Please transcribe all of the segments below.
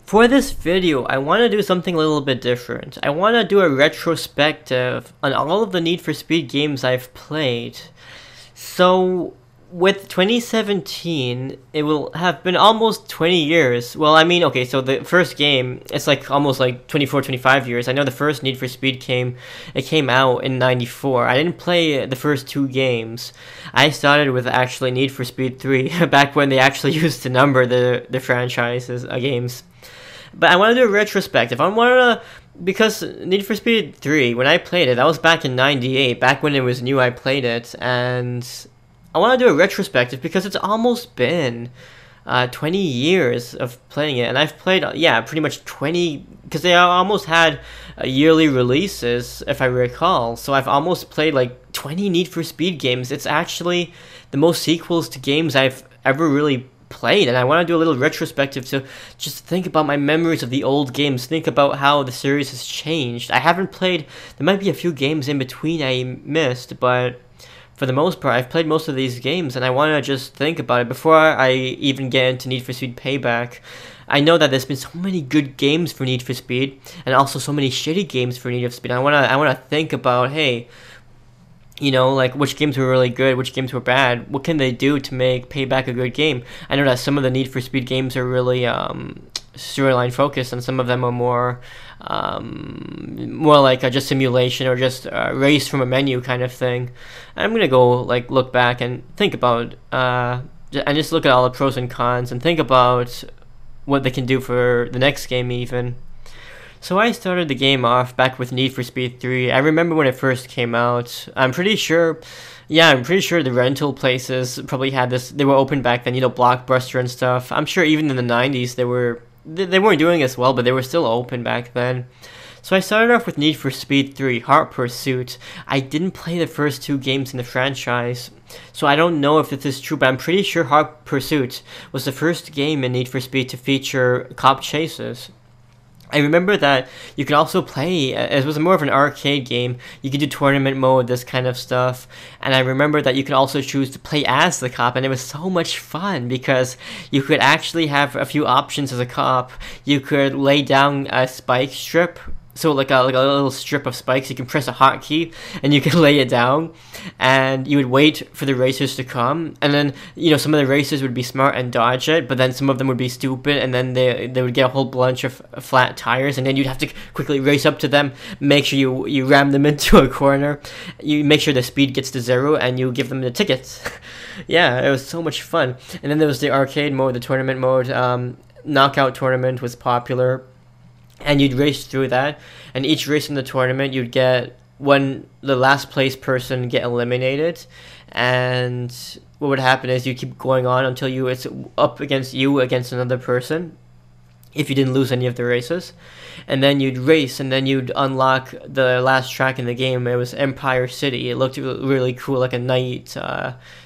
For this video, I want to do something a little bit different. I want to do a retrospective on all of the Need for Speed games I've played. So, with 2017, it will have been almost 20 years. Well, I mean, okay, so the first game, it's like almost like 24, 25 years. I know the first Need for Speed came out in 94. I didn't play the first two games. I started with actually Need for Speed 3, back when they actually used to number the franchises, games. But I want to do a retrospective. Because Need for Speed 3, when I played it, that was back in 98, back when it was new I played it, and I want to do a retrospective because it's almost been 20 years of playing it, and I've played, yeah, pretty much 20, because they almost had yearly releases, if I recall, so I've almost played like 20 Need for Speed games. It's actually the most sequels to games I've ever really played, and I want to do a little retrospective to just think about my memories of the old games, think about how the series has changed. I haven't played, there might be a few games in between I missed, but for the most part, I've played most of these games, and I want to just think about it before I even get into Need for Speed Payback. I know that there's been so many good games for Need for Speed, and also so many shitty games for Need for Speed. I want to think about, hey, you know, like, which games were really good, which games were bad, what can they do to make Payback a good game? I know that some of the Need for Speed games are really storyline focused, and some of them are more like just simulation or just race from a menu kind of thing. I'm gonna go like look back and think about and just look at all the pros and cons and think about what they can do for the next game even. So I started the game off back with Need for Speed 3. I remember when it first came out. I'm pretty sure the rental places probably had this. They were open back then, you know, Blockbuster and stuff. I'm sure even in the 90s they weren't doing as well, but they were still open back then. So I started off with Need for Speed 3, Hot Pursuit. I didn't play the first two games in the franchise, so I don't know if this is true, but I'm pretty sure Hot Pursuit was the first game in Need for Speed to feature cop chases. I remember that you could also play, it was more of an arcade game, you could do tournament mode, this kind of stuff, and I remember that you could also choose to play as the cop, and it was so much fun because you could actually have a few options as a cop. You could lay down a spike strip, so like a little strip of spikes. You can press a hotkey and you can lay it down, and you would wait for the racers to come, and then, you know, some of the racers would be smart and dodge it, but then some of them would be stupid, and then they would get a whole bunch of flat tires, and then you'd have to quickly race up to them, make sure you ram them into a corner, you make sure the speed gets to 0, and you give them the tickets. Yeah, it was so much fun. And then there was the arcade mode, the tournament mode. Knockout tournament was popular, and you'd race through that, and each race in the tournament you'd get the last place person get eliminated, and what would happen is you keep going on until it's up against another person if you didn't lose any of the races, and then you'd race, and then you'd unlock the last track in the game. It was Empire City. It looked really cool, like a night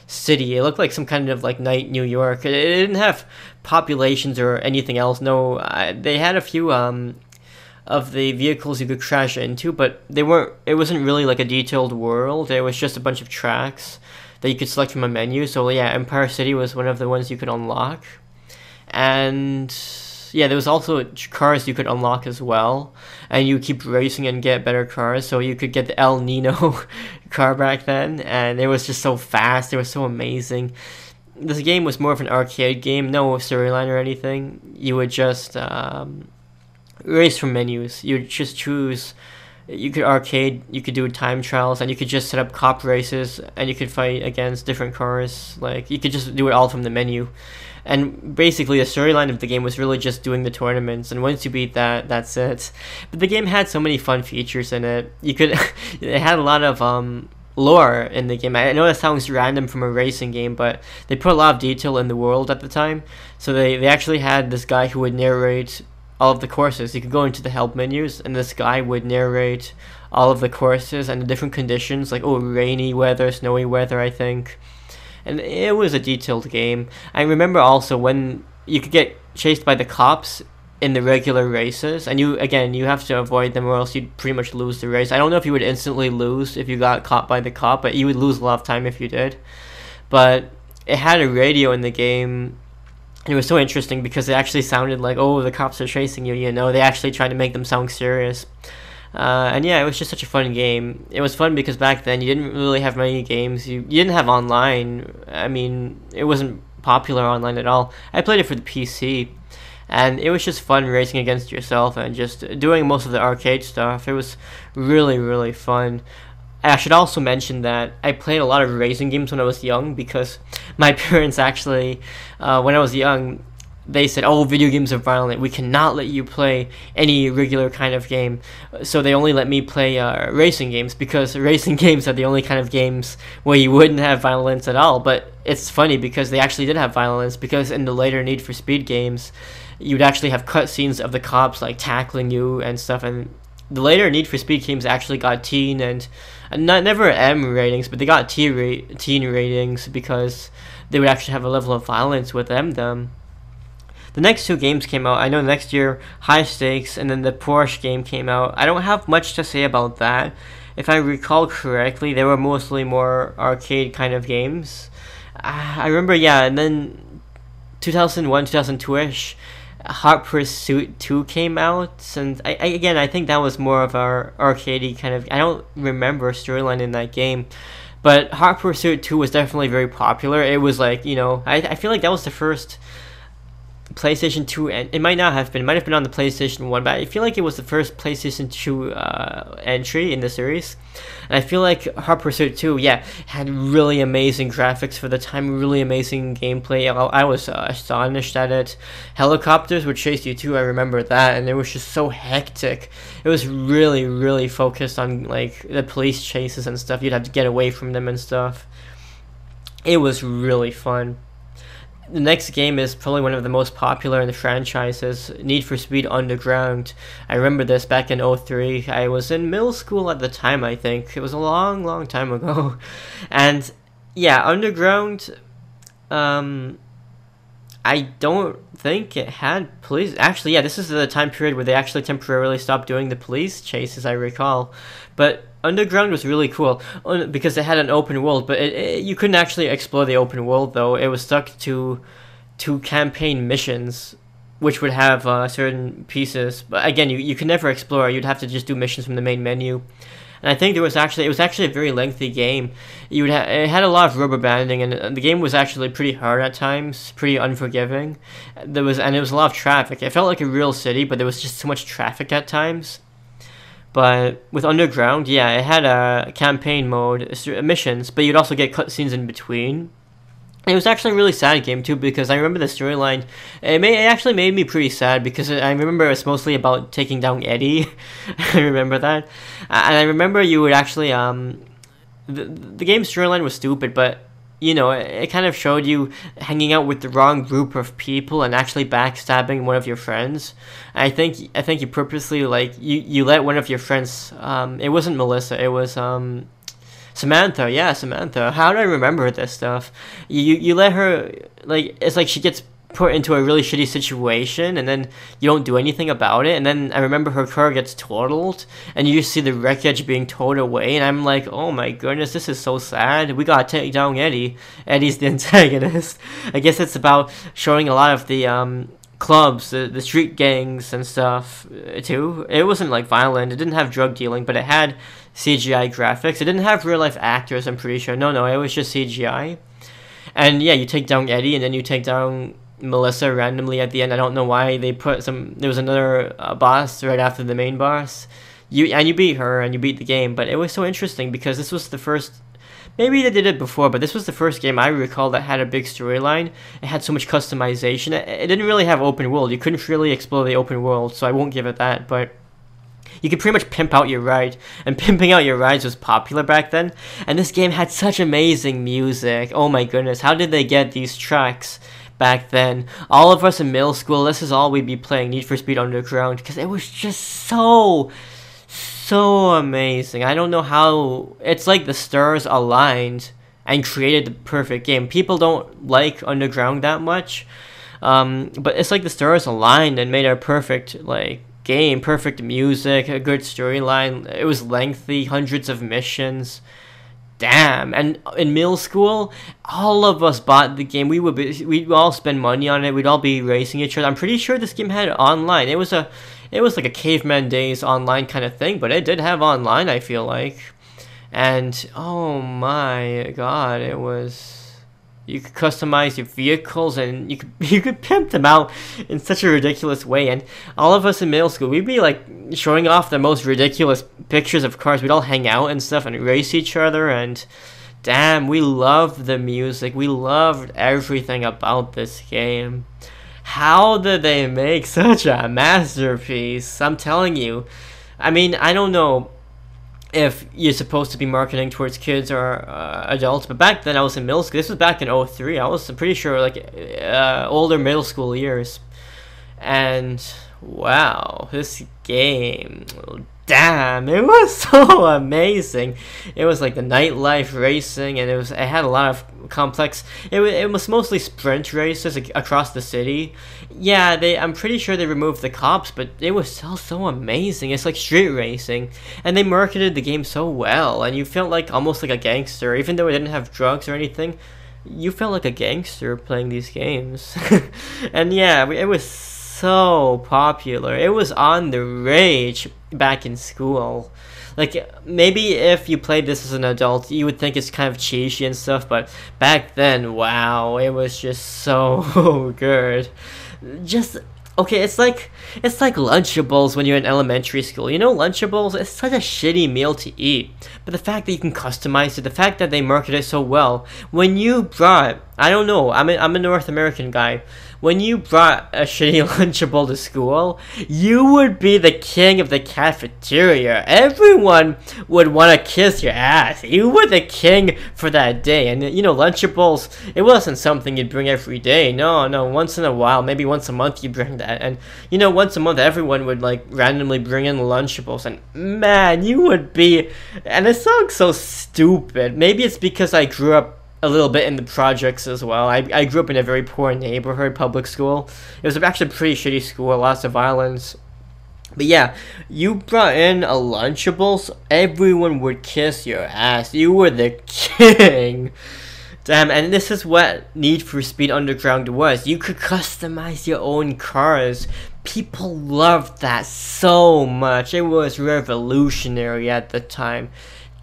city. It looked like some kind of like night New York. It didn't have populations or anything else. No, they had a few of the vehicles you could crash into, but it wasn't really like a detailed world. It was just a bunch of tracks that you could select from a menu. So yeah, Empire City was one of the ones you could unlock, and yeah, there was also cars you could unlock as well, and you keep racing and get better cars. So you could get the El Nino car back then, and it was just so fast. It was so amazing. This game was more of an arcade game, no storyline or anything. You would just race from menus. You would just choose. You could arcade, you could do time trials, and you could just set up cop races, and you could fight against different cars. Like, you could just do it all from the menu. And basically the storyline of the game was really just doing the tournaments, and once you beat that, that's it. But the game had so many fun features in it. It had a lot of lore in the game. I know that sounds random from a racing game, but they put a lot of detail in the world at the time. So they actually had this guy who would narrate all of the courses. You could go into the help menus, and this guy would narrate all of the courses and the different conditions, like, oh, rainy weather, snowy weather, I think. And it was a detailed game. I remember also when you could get chased by the cops in the regular races, and you have to avoid them or else you'd pretty much lose the race. I don't know if you would instantly lose if you got caught by the cop, but you would lose a lot of time if you did. But it had a radio in the game And it was so interesting because it actually sounded like, oh, the cops are chasing you, you know, they actually tried to make them sound serious. And yeah, it was just such a fun game. It was fun because back then you didn't really have many games. You didn't have online. I mean, it wasn't popular online at all. I played it for the PC, and it was just fun racing against yourself and just doing most of the arcade stuff. It was really, really fun. I should also mention that I played a lot of racing games when I was young because my parents actually, when I was young, they said, oh, video games are violent. We cannot let you play any regular kind of game. So they only let me play racing games because racing games are the only kind of games where you wouldn't have violence at all. But it's funny because they actually did have violence, because in the later Need for Speed games, you'd actually have cutscenes of the cops like tackling you and stuff. And the later Need for Speed games actually got teen and never M ratings, but they got teen ratings because they would actually have a level of violence with them. The next two games came out. I know next year, High Stakes, and then the Porsche game came out. I don't have much to say about that. If I recall correctly, they were mostly more arcade kind of games. I remember, yeah, and then 2001, 2002-ish, Hot Pursuit 2 came out, and I think that was more of our arcadey kind of. I don't remember a storyline in that game, but Hot Pursuit 2 was definitely very popular. It was like, you know, I feel like that was the first PlayStation 2, and it might not have been, it might have been on the PlayStation 1, but I feel like it was the first PlayStation 2 entry in the series. And I feel like Hot Pursuit 2, yeah, had really amazing graphics for the time, really amazing gameplay. I was astonished at it. Helicopters would chase you too, I remember that, and it was just so hectic. It was really, really focused on like the police chases and stuff. You'd have to get away from them and stuff. It was really fun. The next game is probably one of the most popular in the franchises, Need for Speed Underground. I remember this back in 2003. I was in middle school at the time, I think. It was a long, long time ago. And yeah, Underground, I don't think it had police. Actually, yeah, this is the time period where they actually temporarily stopped doing the police chases, I recall. But Underground was really cool because it had an open world, but you couldn't actually explore the open world, though. It was stuck to campaign missions, which would have certain pieces. But again, you could never explore. You'd have to just do missions from the main menu. And I think it was actually a very lengthy game. It had a lot of rubber banding, and the game was actually pretty hard at times, pretty unforgiving. It was a lot of traffic. It felt like a real city, but there was just so much traffic at times. But with Underground, yeah, it had a campaign mode, missions, but you'd also get cutscenes in between. It was actually a really sad game too, because I remember the storyline. It actually made me pretty sad because I remember it was mostly about taking down Eddie. I remember that, and I remember you would actually the game's storyline was stupid, but you know, it kind of showed you hanging out with the wrong group of people and actually backstabbing one of your friends. I think you purposely, like, you let one of your friends, it wasn't Melissa, it was Samantha. Yeah, Samantha. How do I remember this stuff? You let her, like, it's like she gets put into a really shitty situation, and then you don't do anything about it, and then I remember her car gets totaled, and you just see the wreckage being towed away, and I'm like, oh my goodness, this is so sad. We gotta take down Eddie. Eddie's the antagonist. I guess it's about showing a lot of the clubs, the street gangs and stuff too. It wasn't like violent, it didn't have drug dealing, but it had CGI graphics. It didn't have real life actors, I'm pretty sure. No, it was just CGI. And yeah, you take down Eddie, and then you take down Melissa randomly at the end. I don't know why they put there was another boss right after the main boss. You beat her and you beat the game, but it was so interesting because this was the first, maybe they did it before, but this was the first game I recall that had a big storyline. It had so much customization. It didn't really have open world. You couldn't really explore the open world, so I won't give it that, but you could pretty much pimp out your ride, and pimping out your rides was popular back then. And this game had such amazing music. Oh my goodness, how did they get these tracks back then? All of us in middle school, this is all we'd be playing, Need for Speed Underground, because it was just so amazing. I don't know how, it's like the stars aligned and created the perfect game. People don't like Underground that much, but it's like the stars aligned and made a perfect, like, game, perfect music, a good storyline. It was lengthy, hundreds of missions. Damn. And in middle school, all of us bought the game. We'd all spend money on it. We'd all be racing each other. I'm pretty sure this game had online. It was like a caveman days online kind of thing, but it did have online, I feel like. And oh my god, it was, you could customize your vehicles, and you could pimp them out in such a ridiculous way. And all of us in middle school, we'd be like showing off the most ridiculous pictures of cars. We'd all hang out and stuff and race each other, and damn, we loved the music. We loved everything about this game. How did they make such a masterpiece? I'm telling you. I mean, I don't know if you're supposed to be marketing towards kids or adults, but back then I was in middle school. This was back in '03. I was pretty sure like older middle school years. And wow, this game, damn, it was so amazing. It was like the nightlife racing, and it had a lot of complex. It was mostly sprint races across the city. Yeah, I'm pretty sure they removed the cops, but it was still so amazing. It's like street racing, and they marketed the game so well, and you felt like almost like a gangster, even though it didn't have drugs or anything. You felt like a gangster playing these games. And yeah, it was so popular. It was on the rage back in school. Like, maybe if you played this as an adult, you would think it's kind of cheesy and stuff, but back then, wow, it was just so good. Just, okay, it's like Lunchables when you're in elementary school. You know, Lunchables, it's such a shitty meal to eat. But the fact that you can customize it, the fact that they market it so well, when you brought, I don't know, I'm a North American guy. When you brought a shitty Lunchable to school, you would be the king of the cafeteria. Everyone would want to kiss your ass. You were the king for that day. And you know, Lunchables, it wasn't something you'd bring every day. No, once in a while, maybe once a month you bring that. And you know, once a month everyone would like randomly bring in Lunchables. And man, you would be, and it sounds so stupid. Maybe it's because I grew up a little bit in the projects as well. I grew up in a very poor neighborhood public school. It was actually a pretty shitty school, lots of violence. But yeah, you brought in a Lunchables, everyone would kiss your ass. You were the king. Damn, and this is what Need for Speed Underground was. You could customize your own cars. People loved that so much. It was revolutionary at the time.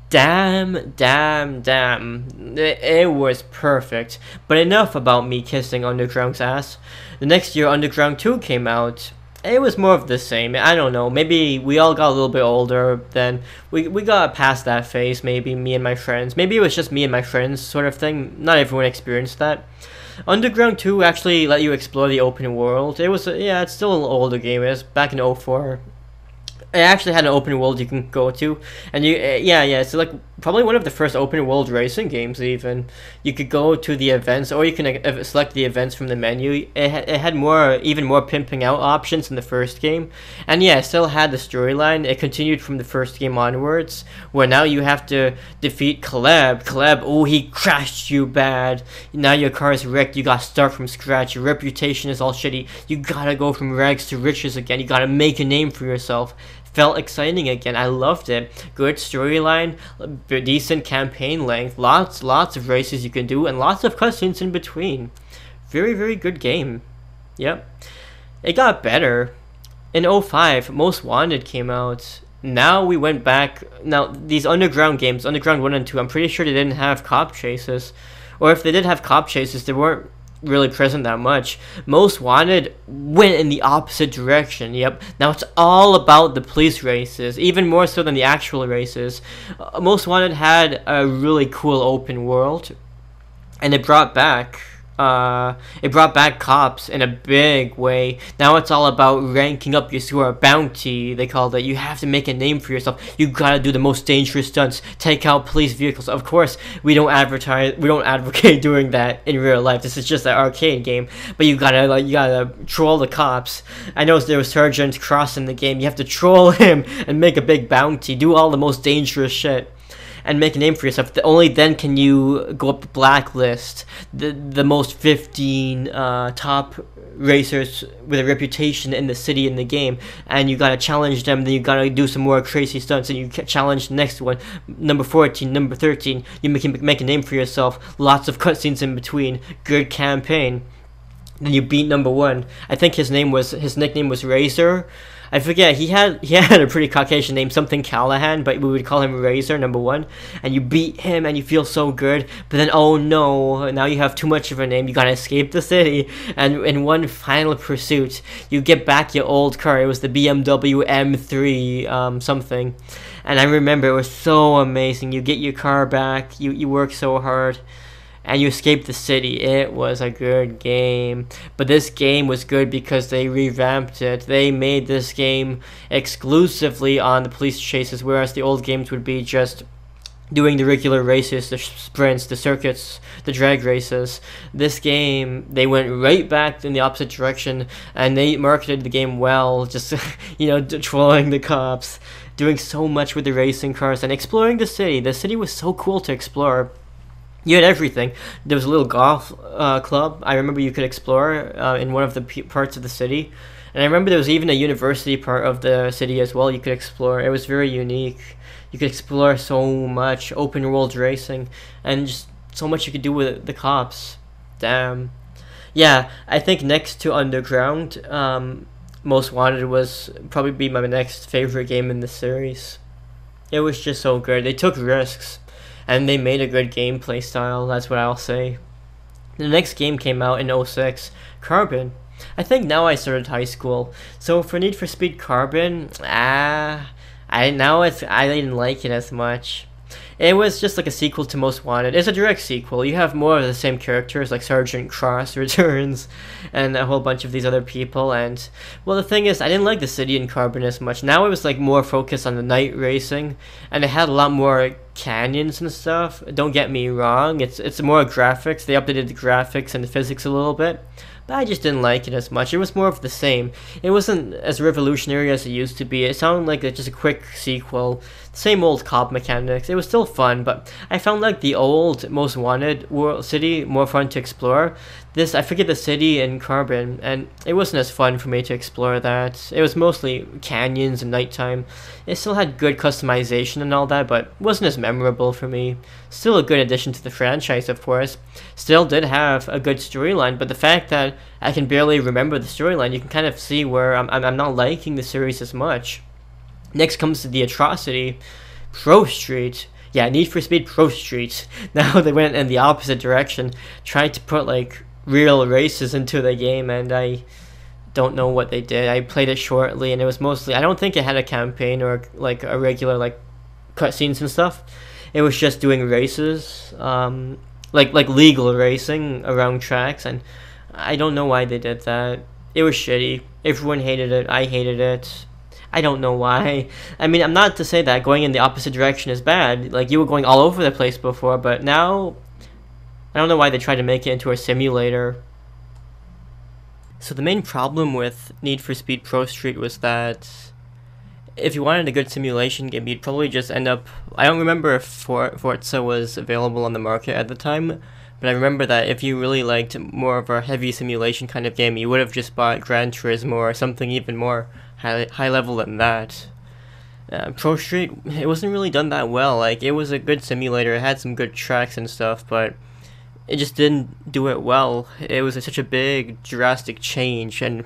Damn. It was perfect. But enough about me kissing Underground's ass. The next year, Underground 2 came out. It was more of the same. I don't know. Maybe we all got a little bit older then. We got past that phase, maybe, me and my friends. Maybe it was just me and my friends sort of thing. Not everyone experienced that. Underground 2 actually let you explore the open world. It was, yeah, it's still an older game. It was back in '04. It actually had an open world you can go to, and it's like probably one of the first open world racing games. Even you could go to the events, or you can select the events from the menu. It had even more pimping out options in the first game, and yeah, it still had the storyline. It continued from the first game onwards, where now you have to defeat Caleb. Oh, he crashed you bad. Now your car is wrecked. You got to start from scratch. Your reputation is all shitty. You gotta go from rags to riches again. You gotta make a name for yourself. Felt exciting again. I loved it. Good storyline, decent campaign length, lots of races you can do, and lots of cutscenes in between. Very good game. Yep. It got better. In '05, Most Wanted came out. Now we went back. Now these Underground games, Underground 1 and 2, I'm pretty sure they didn't have cop chases. Or if they did have cop chases, they weren't really present that much. Most Wanted went in the opposite direction. Yep. Now it's all about the police races, even more so than the actual races. Most Wanted had a really cool open world, and it brought back cops in a big way. Now it's all about ranking up your score. Bounty, they called it. You have to make a name for yourself. You gotta do the most dangerous stunts. Take out police vehicles. Of course, we don't advocate doing that in real life. This is just an arcade game. But you gotta troll the cops. I know there was Sergeant Cross in the game. You have to troll him and make a big bounty. Do all the most dangerous shit. and make a name for yourself. Only then can you go up the blacklist, the most 15 top racers with a reputation in the city, in the game, and you gotta challenge them. Then you gotta do some more crazy stunts, and you challenge the next one, number 14, number 13. You make a name for yourself. Lots of cutscenes in between. Good campaign. Then you beat number 1. I think his nickname was Razor. I forget. He had a pretty Caucasian name, something Callahan, but we would call him Razor, number 1. And you beat him, and you feel so good. But then, oh no, now you have too much of a name. You gotta escape the city, and in one final pursuit, you get back your old car. It was the BMW M3 something, and I remember it was so amazing. You get your car back. You work so hard, and you escape the city. It was a good game. But this game was good because they revamped it. They made this game exclusively on the police chases, whereas the old games would be just doing the regular races, the sprints, the circuits, the drag races. This game, they went right back in the opposite direction, and they marketed the game well, just, trolling the cops, doing so much with the racing cars, and exploring the city. The city was so cool to explore. You had everything. There was a little golf club. I remember you could explore in one of the parts of the city. And I remember there was even a university part of the city as well you could explore. It was very unique. You could explore so much open world racing, and just so much you could do with the cops. Damn. Yeah, I think next to Underground, Most Wanted was probably be my next favorite game in the series. It was just so good. They took risks, and they made a good gameplay style, that's what I'll say. The next game came out in 06, Carbon. I think now I started high school, so for Need for Speed Carbon, I didn't like it as much. It was just like a sequel to Most Wanted. It's a direct sequel. You have more of the same characters, like Sergeant Cross returns, and a whole bunch of these other people. And well, the thing is, I didn't like the city in Carbon as much. Now it was like more focused on the night racing, and it had a lot more canyons and stuff. Don't get me wrong. It's more graphics. They updated the graphics and the physics a little bit, but I just didn't like it as much. It was more of the same. It wasn't as revolutionary as it used to be. It sounded like just a quick sequel. Same old cop mechanics. It was still fun, but I found like the old Most Wanted world city more fun to explore. I forget the city in Carbon, and it wasn't as fun for me to explore that. It was mostly canyons and nighttime. It still had good customization and all that, but wasn't as memorable for me. Still a good addition to the franchise, of course. Still did have a good storyline, but the fact that I can barely remember the storyline, you can kind of see where I'm not liking the series as much. Next comes the atrocity, Pro Street. Yeah, Need for Speed Pro Street. Now they went in the opposite direction, trying to put like real races into the game, and I don't know what they did. I played it shortly, and it was mostly, I don't think it had a campaign or like a regular like cutscenes and stuff. It was just doing races, like legal racing around tracks, and I don't know why they did that. It was shitty. Everyone hated it. I hated it. I don't know why. I mean, I'm not to say that going in the opposite direction is bad. Like, you were going all over the place before, but now I don't know why they tried to make it into a simulator. So the main problem with Need for Speed Pro Street was that if you wanted a good simulation game, you'd probably just end up... I don't remember if Forza was available on the market at the time, but I remember that if you really liked more of a heavy simulation kind of game, you would have just bought Gran Turismo or something even more high level than that. Pro Street, it wasn't really done that well. Like, it was a good simulator, it had some good tracks and stuff, but it just didn't do it well. It was such a big, drastic change, and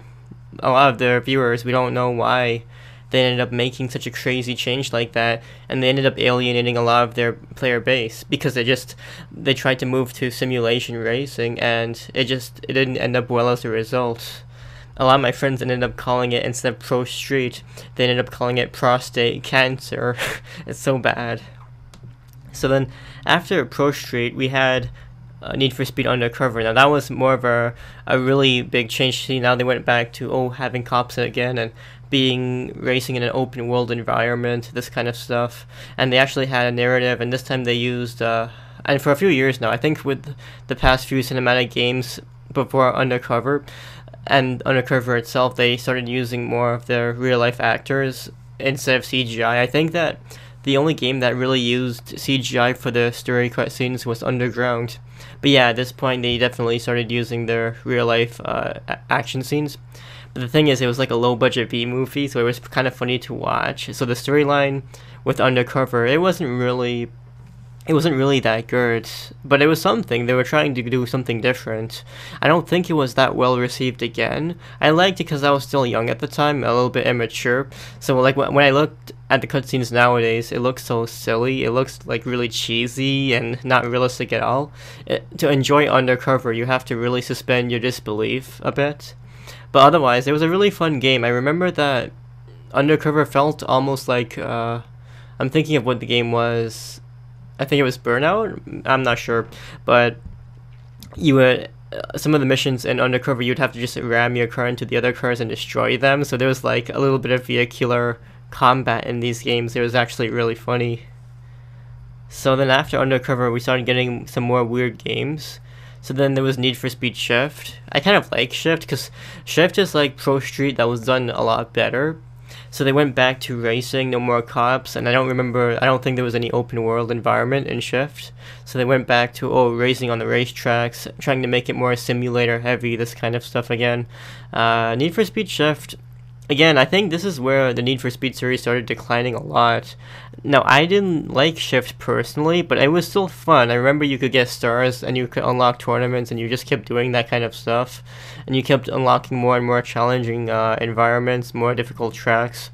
a lot of the viewers, we don't know why they ended up making such a crazy change like that, and they ended up alienating a lot of their player base because they tried to move to simulation racing, and it didn't end up well as a result. A lot of my friends ended up calling it, instead of Pro Street, they ended up calling it prostate cancer. It's so bad. So then, after Pro Street, we had Need for Speed Undercover. Now that was more of a really big change. See, now they went back to having cops again and being racing in an open world environment, this kind of stuff. And they actually had a narrative, and this time they used and for a few years now, I think with the past few cinematic games before Undercover and Undercover itself, they started using more of their real life actors instead of CGI. I think that the only game that really used CGI for the story cutscenes was Underground. But yeah, at this point they definitely started using their real life action scenes. But the thing is, it was like a low budget B movie, so it was kind of funny to watch. So the storyline with Undercover, it wasn't really that good, but it was something. They were trying to do something different. I don't think it was that well received again. I liked it because I was still young at the time, a little bit immature. So like when I looked at the cutscenes nowadays, it looks so silly. It looks like really cheesy and not realistic at all. To enjoy Undercover, you have to really suspend your disbelief a bit. But otherwise, it was a really fun game. I remember that Undercover felt almost like, I'm thinking of what the game was. I think it was Burnout. I'm not sure, but you would some of the missions in Undercover, you'd have to just ram your car into the other cars and destroy them. So there was like a little bit of vehicular combat in these games. It was actually really funny. So then after Undercover, we started getting some more weird games. So then there was Need for Speed Shift. I kind of like Shift because Shift is like Pro Street that was done a lot better. So they went back to racing, no more cops, and I don't think there was any open world environment in Shift. So they went back to, racing on the racetracks, trying to make it more simulator heavy, this kind of stuff again. Need for Speed Shift, again, I think this is where the Need for Speed series started declining a lot. Now, I didn't like Shift personally, but it was still fun. I remember you could get stars and you could unlock tournaments and you just kept doing that kind of stuff. And you kept unlocking more and more challenging environments, more difficult tracks.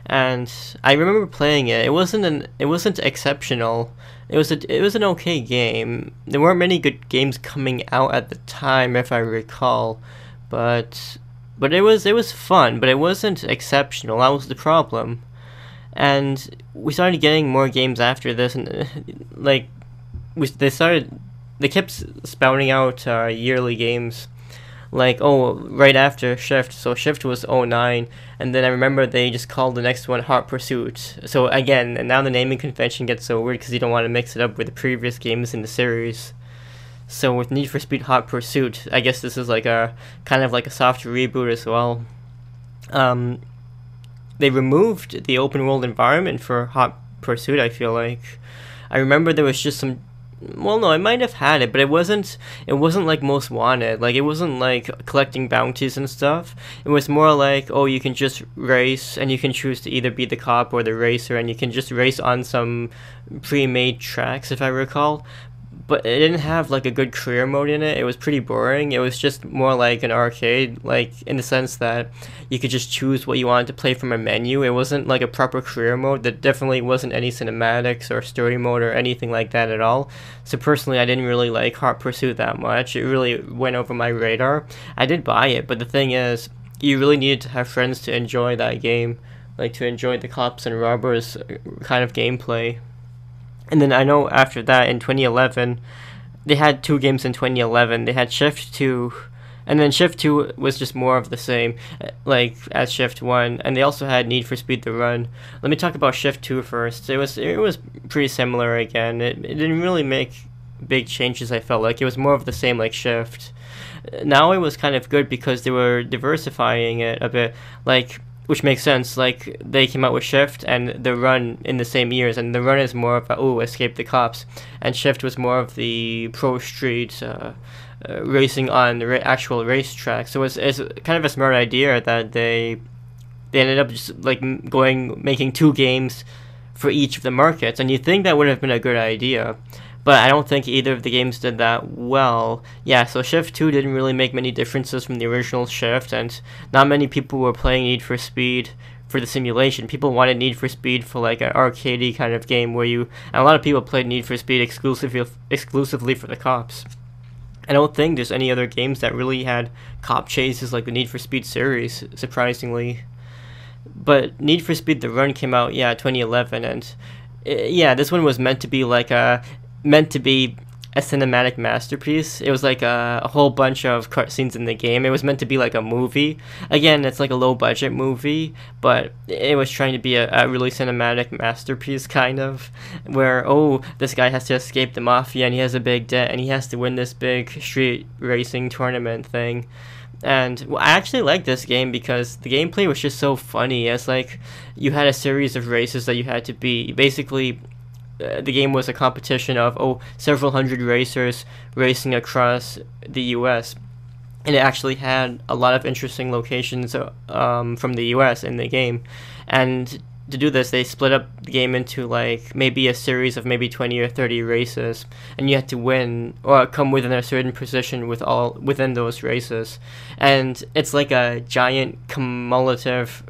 And I remember playing it. It wasn't exceptional. It was an okay game. There weren't many good games coming out at the time, if I recall, but it was fun, but it wasn't exceptional. That was the problem. And we started getting more games after this, and they kept spouting out yearly games, like right after Shift. So Shift was 09, and then I remember they just called the next one Hot Pursuit. So again, and now the naming convention gets so weird because you don't want to mix it up with the previous games in the series. So with Need for Speed Hot Pursuit, I guess this is like a kind of like a soft reboot as well. They removed the open world environment for Hot Pursuit, I feel like. I remember there was just some, well, no, I might have had it, but it wasn't like Most Wanted. Like, it wasn't like collecting bounties and stuff. It was more like, you can just race, and you can choose to either be the cop or the racer, and you can just race on some pre-made tracks, if I recall. But it didn't have like a good career mode in it. It was pretty boring. It was just more like an arcade, like in the sense that you could just choose what you wanted to play from a menu. It wasn't like a proper career mode. There definitely wasn't any cinematics or story mode or anything like that at all. So personally, I didn't really like Hot Pursuit that much. It really went over my radar. I did buy it, but the thing is, you really needed to have friends to enjoy that game, like to enjoy the cops and robbers kind of gameplay. And then I know after that, in 2011, they had two games in 2011. They had Shift 2, and then Shift 2 was just more of the same, like as Shift 1. And they also had Need for Speed The Run. Let me talk about Shift 2 first. It was pretty similar again. It didn't really make big changes, I felt like. It was more of the same like Shift. Now it was kind of good because they were diversifying it a bit, like, which makes sense. Like, they came out with Shift and The Run in the same years, and The Run is more of a, escape the cops, and Shift was more of the pro street racing on the actual racetrack. So it's kind of a smart idea that they ended up just like making two games for each of the markets, and you think that would have been a good idea. But I don't think either of the games did that well. Yeah, so Shift 2 didn't really make many differences from the original Shift, and not many people were playing Need for Speed for the simulation. People wanted Need for Speed for like an arcadey kind of game and a lot of people played Need for Speed exclusively for the cops. I don't think there's any other games that really had cop chases like the Need for Speed series, surprisingly. But Need for Speed The Run came out, 2011, and this one was meant to be a cinematic masterpiece. It was like a whole bunch of cutscenes in the game. It was meant to be like a movie. Again, it's like a low budget movie, but it was trying to be a really cinematic masterpiece, kind of, where this guy has to escape the mafia and he has a big debt and he has to win this big street racing tournament thing. And well, I actually liked this game because the gameplay was just so funny. It's like you had a series of races that you had to beat. Basically, the game was a competition of several hundred racers racing across the U.S. And it actually had a lot of interesting locations from the U.S. in the game. And to do this, they split up the game into like maybe a series of maybe 20 or 30 races, and you had to win or come within a certain position within those races. And it's like a giant cumulative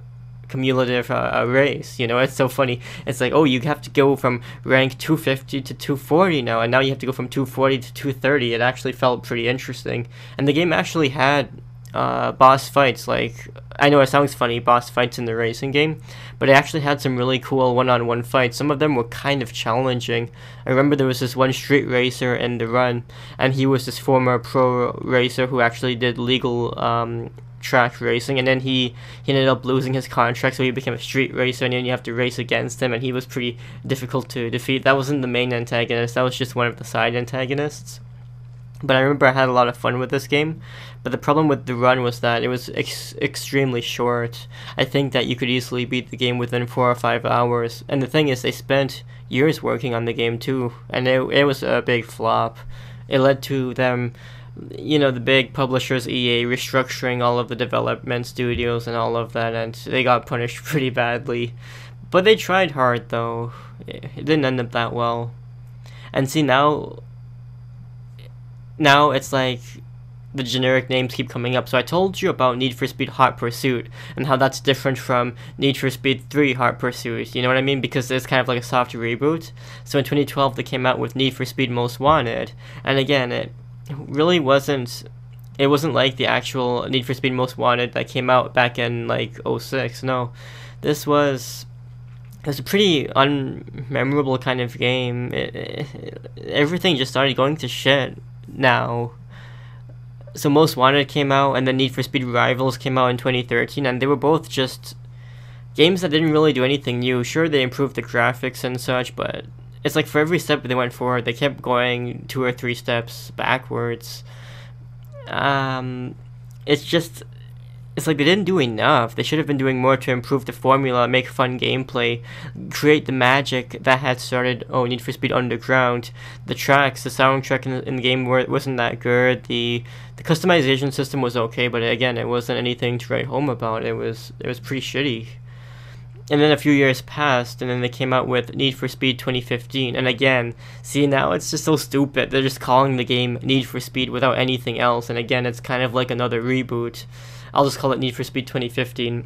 race. It's so funny. It's like, you have to go from rank 250 to 240 now, and now you have to go from 240 to 230. It actually felt pretty interesting, and the game actually had boss fights. Like, I know it sounds funny, boss fights in the racing game, but it actually had some really cool one-on-one fights. Some of them were kind of challenging. I remember there was this one street racer in the run, and he was this former pro racer who actually did legal track racing, and then he ended up losing his contract, so he became a street racer, and then you have to race against him, and he was pretty difficult to defeat. That wasn't the main antagonist, that was just one of the side antagonists. But I remember I had a lot of fun with this game. But the problem with the run was that it was extremely short. I think that you could easily beat the game within 4 or 5 hours. And the thing is, they spent years working on the game too, and it was a big flop. It led to them, the big publishers, EA, restructuring all of the development studios and all of that, and they got punished pretty badly. But they tried hard though. It didn't end up that well. And see, now it's like the generic names keep coming up. So I told you about Need for Speed Hot Pursuit and how that's different from Need for Speed 3 Hot Pursuit. You know what I mean? Because it's kind of like a soft reboot. So in 2012 they came out with Need for Speed Most Wanted, and again, it really wasn't like the actual Need for Speed Most Wanted that came out back in like 06. No, this was a pretty unmemorable kind of game. Everything just started going to shit now. So Most Wanted came out, and then Need for Speed Rivals came out in 2013, and they were both just games that didn't really do anything new. Sure, they improved the graphics and such, but it's like for every step they went forward, they kept going 2 or 3 steps backwards. It's like they didn't do enough. They should have been doing more to improve the formula, make fun gameplay, create the magic that had started Need for Speed Underground. The soundtrack in the game wasn't that good. The customization system was okay, but again, it wasn't anything to write home about. It was pretty shitty. And then a few years passed, and then they came out with Need for Speed 2015. And again, see, now it's just so stupid. They're just calling the game Need for Speed without anything else. And again, it's kind of like another reboot. I'll just call it Need for Speed 2015.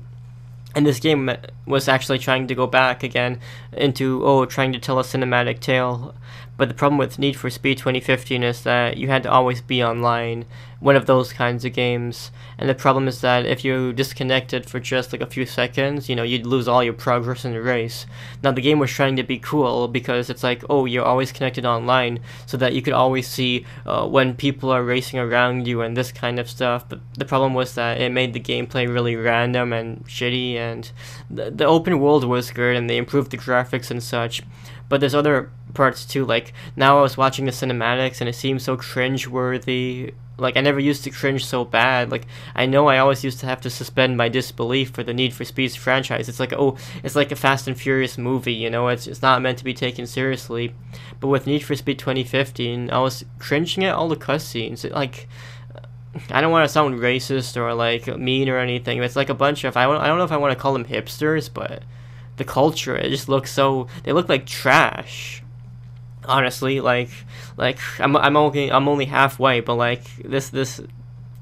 And this game was actually trying to go back again into, trying to tell a cinematic tale. But the problem with Need for Speed 2015 is that you had to always be online, one of those kinds of games. And the problem is that if you disconnected for just like a few seconds, you'd lose all your progress in the race. Now the game was trying to be cool because it's like, you're always connected online, so that you could always see when people are racing around you and this kind of stuff. But the problem was that it made the gameplay really random and shitty, and the open world was good, and they improved the graphics and such. But there's other parts too, like now I was watching the cinematics and it seems so cringe-worthy. Like, I never used to cringe so bad. Like, I know I always used to have to suspend my disbelief for the Need for Speed franchise. It's like, it's like a Fast and Furious movie, it's not meant to be taken seriously. But with Need for Speed 2015, I was cringing at all the cutscenes. Like, I don't want to sound racist or like mean or anything. It's like a bunch of, I don't know if I want to call them hipsters, but the culture, it just looks they look like trash. Honestly, like I'm only halfway, but like this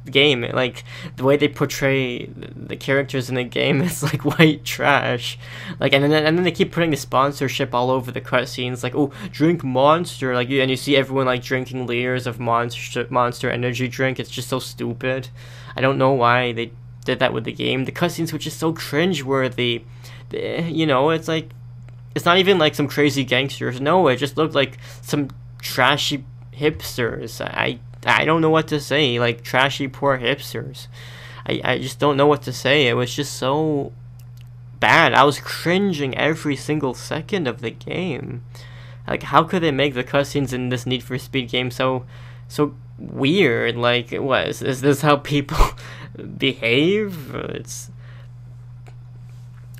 game, like the way they portray the characters in the game is like white trash. Like, and then they keep putting the sponsorship all over the cutscenes, like, drink Monster, like, and you see everyone like drinking liters of Monster energy drink. It's just so stupid. I don't know why they did that with the game. The cutscenes were just so cringe-worthy. It's like, it's not even like some crazy gangsters. No, it just looked like some trashy hipsters. I don't know what to say. Like, trashy, poor hipsters. I just don't know what to say. It was just so bad. I was cringing every single second of the game. Like, how could they make the cutscenes in this Need for Speed game so weird? Like, what is this how people behave. It's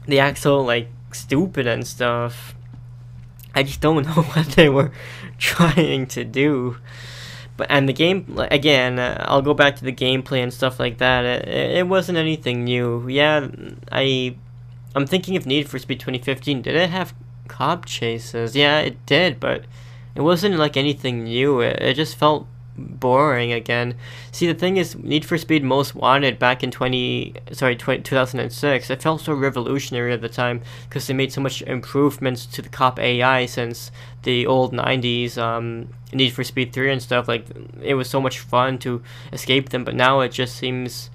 they act so like stupid and stuff. I just don't know what they were trying to do. But and the game again, I'll go back to the gameplay and stuff like that. It wasn't anything new. Yeah, I'm thinking of Need for Speed 2015. Did it have cop chases? Yeah, it did, but it wasn't like anything new. It just felt boring again. See, the thing is, Need for Speed Most Wanted back in 2006, it felt so revolutionary at the time because they made so much improvements to the cop AI since the old 90s Need for Speed 3 and stuff. Like, it was so much fun to escape them, but now it just seems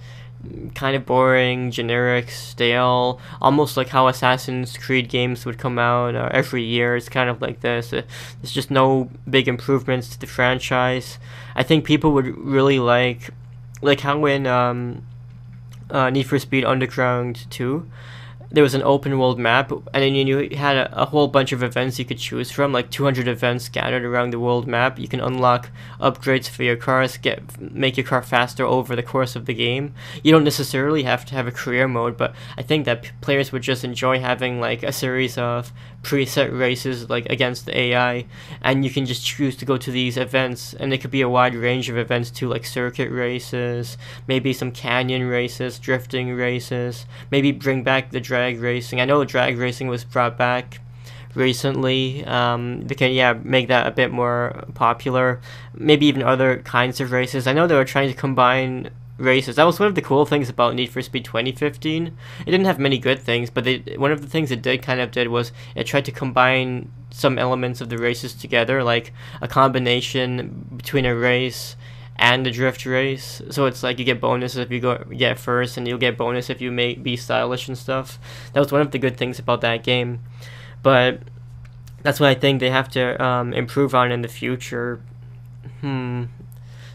kind of boring, generic, stale, almost like how Assassin's Creed games would come out every year. It's kind of like this. There's just no big improvements to the franchise. I think people would really like how in Need for Speed Underground 2, there was an open world map, and then you had a whole bunch of events you could choose from, like 200 events scattered around the world map. You can unlock upgrades for your cars, make your car faster over the course of the game. You don't necessarily have to have a career mode, but I think that players would just enjoy having like a series of preset races like against the AI, and you can just choose to go to these events, and it could be a wide range of events too, like circuit races, maybe some canyon races, drifting races, maybe bring back the drag racing. I know drag racing was brought back recently. They can make that a bit more popular. Maybe even other kinds of races. I know they were trying to combine races. That was one of the cool things about Need for Speed 2015. It didn't have many good things, but one of the things it did was it tried to combine some elements of the races together, like a combination between a race and the drift race. So it's like you get bonus if you get first, and you'll get bonus if you may be stylish and stuff. That was one of the good things about that game, but that's what I think they have to improve on in the future.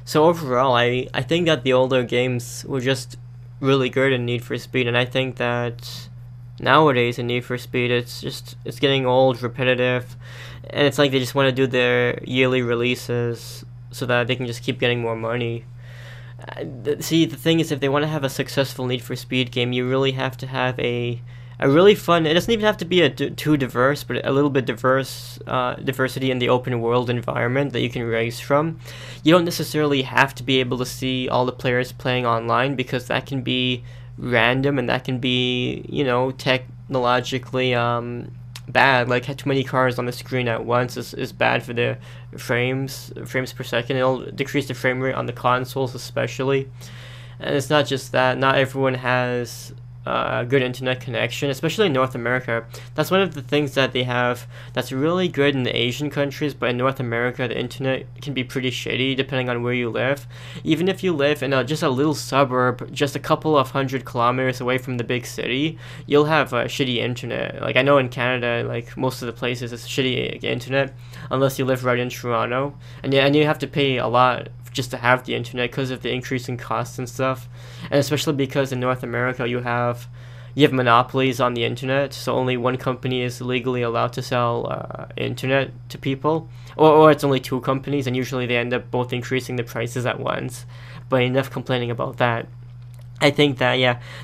So overall, I think that the older games were just really good in Need for Speed, and I think that nowadays in Need for Speed, it's getting old, repetitive, and it's like they just want to do their yearly releases so that they can just keep getting more money. See, the thing is, if they want to have a successful Need for Speed game, you really have to have a really fun. It doesn't even have to be too diverse, but a little bit diversity in the open world environment that you can race from. You don't necessarily have to be able to see all the players playing online, because that can be random, and that can be, technologically bad. Like, too many cars on the screen at once is bad for the frames per second. It'll decrease the frame rate on the consoles especially. And it's not just that, not everyone has a good internet connection, especially in North America. That's one of the things that they have that's really good in the Asian countries, but in North America the internet can be pretty shitty depending on where you live. Even if you live in just a little suburb, just a couple of 100 kilometers away from the big city, you'll have shitty internet. Like, I know in Canada, like, most of the places it's shitty internet, unless you live right in Toronto, and you have to pay a lot just to have the internet because of the increasing costs and stuff. And especially because in North America you have monopolies on the internet, so only one company is legally allowed to sell internet to people, or it's only two companies, and usually they end up both increasing the prices at once. But enough complaining about that. I think that,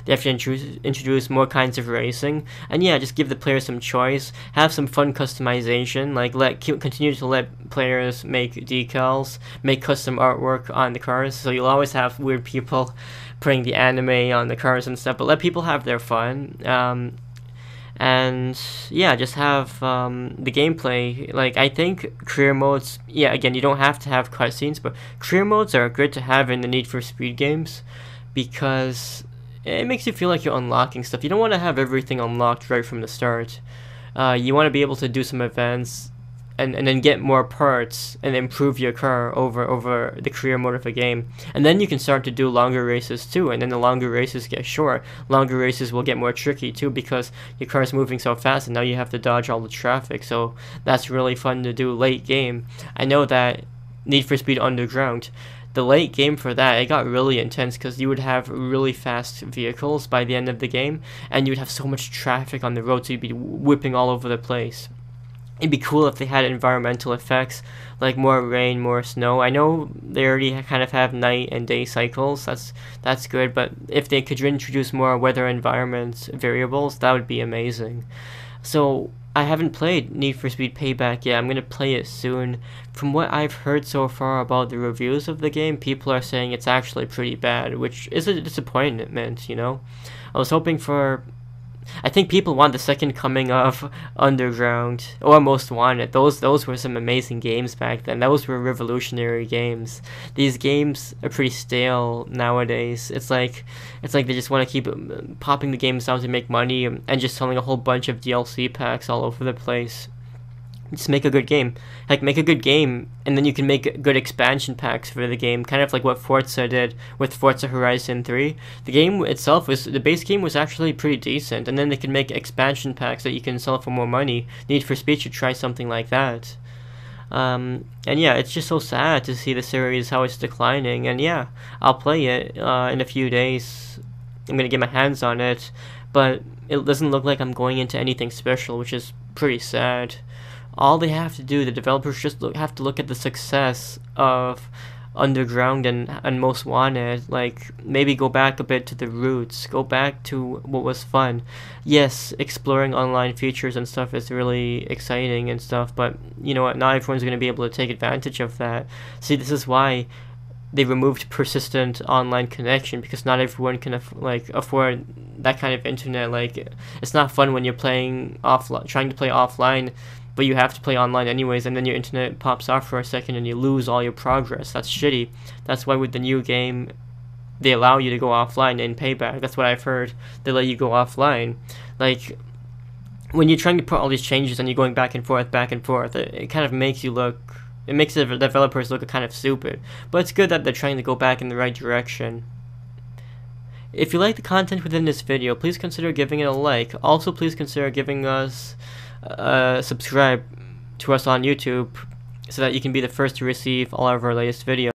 they have to introduce more kinds of racing, and just give the players some choice, have some fun customization, like continue to let players make decals, make custom artwork on the cars, so you'll always have weird people putting the anime on the cars and stuff, but let people have their fun, and just have the gameplay. Like, I think career modes, again, you don't have to have cutscenes, but career modes are good to have in the Need for Speed games, because it makes you feel like you're unlocking stuff. You don't want to have everything unlocked right from the start. You want to be able to do some events and then get more parts and improve your car over the career mode of a game. And then you can start to do longer races too, and then the longer races get short. Longer races will get more tricky too, because your car is moving so fast and now you have to dodge all the traffic. So that's really fun to do late game. I know that Need for Speed Underground, the late game for that, it got really intense because you would have really fast vehicles by the end of the game, and you would have so much traffic on the road, so you'd be whipping all over the place. It'd be cool if they had environmental effects, like more rain, more snow. I know they already kind of have night and day cycles. That's good, but if they could introduce more weather environment variables, that would be amazing. So I haven't played Need for Speed Payback yet. I'm gonna play it soon. From what I've heard so far about the reviews of the game, people are saying it's actually pretty bad, which is a disappointment, you know? I was hoping for... I think people want the second coming of Underground, or Most Wanted. Those were some amazing games back then. Those were revolutionary games. These games are pretty stale nowadays. It's like they just want to keep popping the games out to make money and just selling a whole bunch of DLC packs all over the place. Just make a good game. Like, make a good game, and then you can make good expansion packs for the game, kind of like what Forza did with Forza Horizon 3. The game itself the base game was actually pretty decent, and then they can make expansion packs that you can sell for more money. Need for Speed should try something like that. And yeah, it's just so sad to see the series, how it's declining, and yeah, I'll play it in a few days. I'm gonna get my hands on it, but it doesn't look like I'm going into anything special, which is pretty sad. All they have to do, the developers just have to look at the success of Underground and Most Wanted. Like, maybe go back a bit to the roots, go back to what was fun. Yes, exploring online features and stuff is really exciting and stuff, but you know what, not everyone's going to be able to take advantage of that. See, this is why they removed persistent online connection, because not everyone can afford that kind of internet. Like, it's not fun when you're playing trying to play offline, but you have to play online anyways, and then your internet pops off for a second and you lose all your progress. That's shitty. That's why with the new game, they allow you to go offline in Payback. That's what I've heard. They let you go offline. Like, when you're trying to put all these changes and you're going back and forth, it kind of makes you look... It makes the developers look kind of stupid. But it's good that they're trying to go back in the right direction. If you like the content within this video, please consider giving it a like. Also, please consider giving us... subscribe to us on YouTube so that you can be the first to receive all of our latest videos.